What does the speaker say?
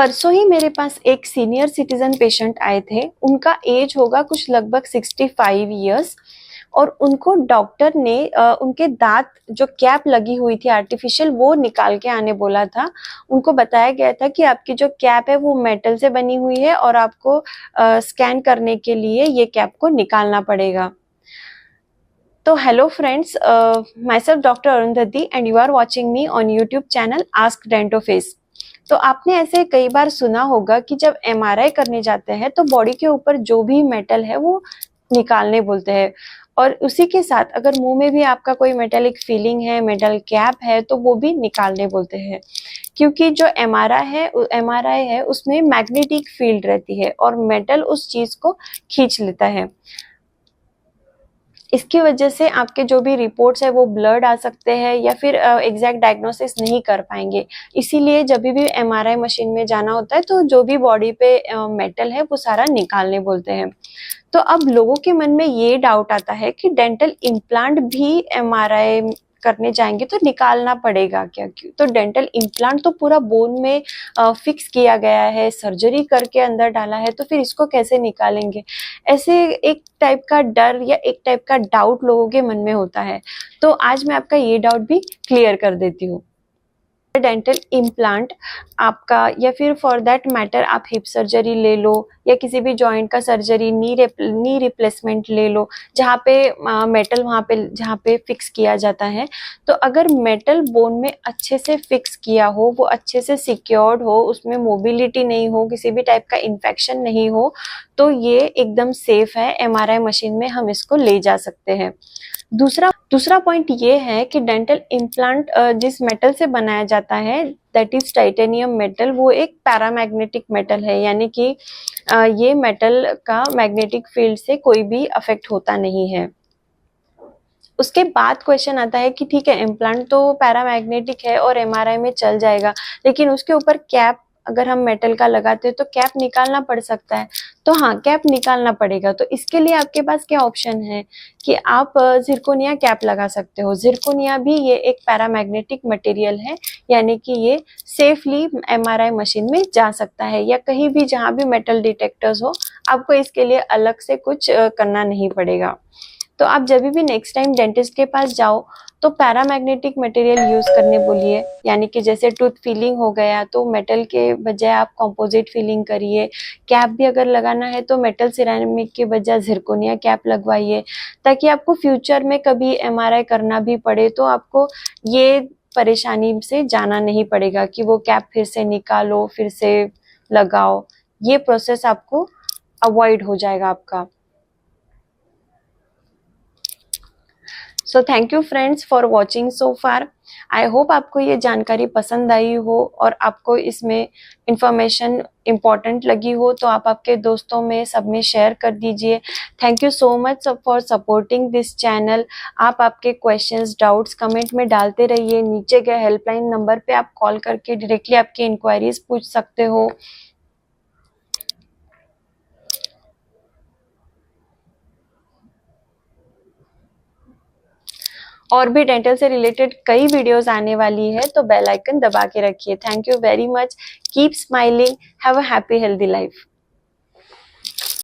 परसों ही मेरे पास एक सीनियर सिटीजन पेशेंट आए थे। उनका एज होगा कुछ लगभग 65 ईयर्स और उनको डॉक्टर ने उनके दांत जो कैप लगी हुई थी आर्टिफिशियल वो निकाल के आने बोला था। उनको बताया गया था कि आपकी जो कैप है वो मेटल से बनी हुई है और आपको स्कैन करने के लिए ये कैप को निकालना पड़ेगा। तो hello friends, myself doctor Arundhati and you are watching me on YouTube channel ask dento face. तो आपने ऐसे कई बार सुना होगा कि जब एमआरआई करने जाते हैं तो बॉडी के ऊपर जो भी मेटल है वो निकालने बोलते हैं और उसी के साथ अगर मुंह में भी आपका कोई मेटेलिक फीलिंग है, मेटल कैप है, तो वो भी निकालने बोलते हैं। क्योंकि जो एमआरआई है उसमें मैग्नेटिक फील्ड रहती है और मेटल उस चीज को खींच लेता है। इसकी वजह से आपके जो भी रिपोर्ट्स है वो ब्लर्ड आ सकते हैं या फिर एग्जैक्ट डायग्नोसिस नहीं कर पाएंगे। इसीलिए जब भी एमआरआई मशीन में जाना होता है तो जो भी बॉडी पे मेटल है वो सारा निकालने बोलते हैं। तो अब लोगों के मन में ये डाउट आता है कि डेंटल इम्प्लांट भी एमआरआई करने जाएंगे तो निकालना पड़ेगा क्या? क्यों? तो डेंटल इम्प्लांट तो पूरा बोन में फिक्स किया गया है, सर्जरी करके अंदर डाला है, तो फिर इसको कैसे निकालेंगे? ऐसे एक टाइप का डर या एक टाइप का डाउट लोगों के मन में होता है। तो आज मैं आपका ये डाउट भी क्लियर कर देती हूँ। डेंटल इम्प्लांट आपका या फिर फॉर दैट मैटर आप हिप सर्जरी ले लो या किसी भी जॉइंट का सर्जरी, नी रिप्लेसमेंट ले लो, जहाँ पे मेटल वहाँ पे जहाँ पे फिक्स किया जाता है। तो अगर मेटल बोन में अच्छे से फिक्स किया हो, वो अच्छे से सिक्योर्ड हो, उसमें मोबिलिटी नहीं हो, किसी भी टाइप का इन्फेक्शन नहीं हो, तो ये एकदम सेफ है। एमआरआई मशीन में हम इसको ले जा सकते हैं। दूसरा पॉइंट ये है कि डेंटल इम्प्लांट जिस मेटल से बनाया जाता है दैट इज टाइटेनियम मेटल, वो एक पैरामैग्नेटिक मेटल है, यानी कि ये मेटल का मैग्नेटिक फील्ड से कोई भी अफेक्ट होता नहीं है। उसके बाद क्वेश्चन आता है कि ठीक है, इम्प्लांट तो पैरामैग्नेटिक है और एमआरआई में चल जाएगा, लेकिन उसके ऊपर कैप अगर हम मेटल का लगाते हैं तो कैप निकालना पड़ सकता है। तो हाँ, कैप निकालना पड़ेगा। तो इसके लिए आपके पास क्या ऑप्शन है कि आप जिरकोनिया कैप लगा सकते हो। जिरकोनिया भी ये एक पैरामैग्नेटिक मटेरियल है, यानी कि ये सेफली एमआरआई मशीन में जा सकता है या कहीं भी जहाँ भी मेटल डिटेक्टर्स हो, आपको इसके लिए अलग से कुछ करना नहीं पड़ेगा। तो आप जब भी नेक्स्ट टाइम डेंटिस्ट के पास जाओ तो पैरामैग्नेटिक मटेरियल यूज करने बोलिए, यानी कि जैसे टूथ फिलिंग हो गया तो मेटल के बजाय आप कंपोजिट फिलिंग करिए। कैप भी अगर लगाना है तो मेटल सिरेमिक के बजाय जिरकोनिया कैप लगवाइए, ताकि आपको फ्यूचर में कभी एमआरआई करना भी पड़े तो आपको ये परेशानी से जाना नहीं पड़ेगा कि वो कैप फिर से निकालो फिर से लगाओ। ये प्रोसेस आपको अवॉइड हो जाएगा आपका। So thank you friends for watching so far. I hope आपको ये जानकारी पसंद आई हो और आपको इसमें इंफॉर्मेशन इम्पॉर्टेंट लगी हो, तो आप आपके दोस्तों में सब में शेयर कर दीजिए। Thank you so much for supporting this channel. आप आपके क्वेश्चंस, डाउट्स कमेंट में डालते रहिए। नीचे गए हेल्पलाइन नंबर पे आप कॉल करके डायरेक्टली आपकी इंक्वायरीज पूछ सकते हो। और भी डेंटल से रिलेटेड कई वीडियोस आने वाली है, तो बेल आइकन दबा के रखिए। Thank you very much. Keep smiling, have a happy healthy life.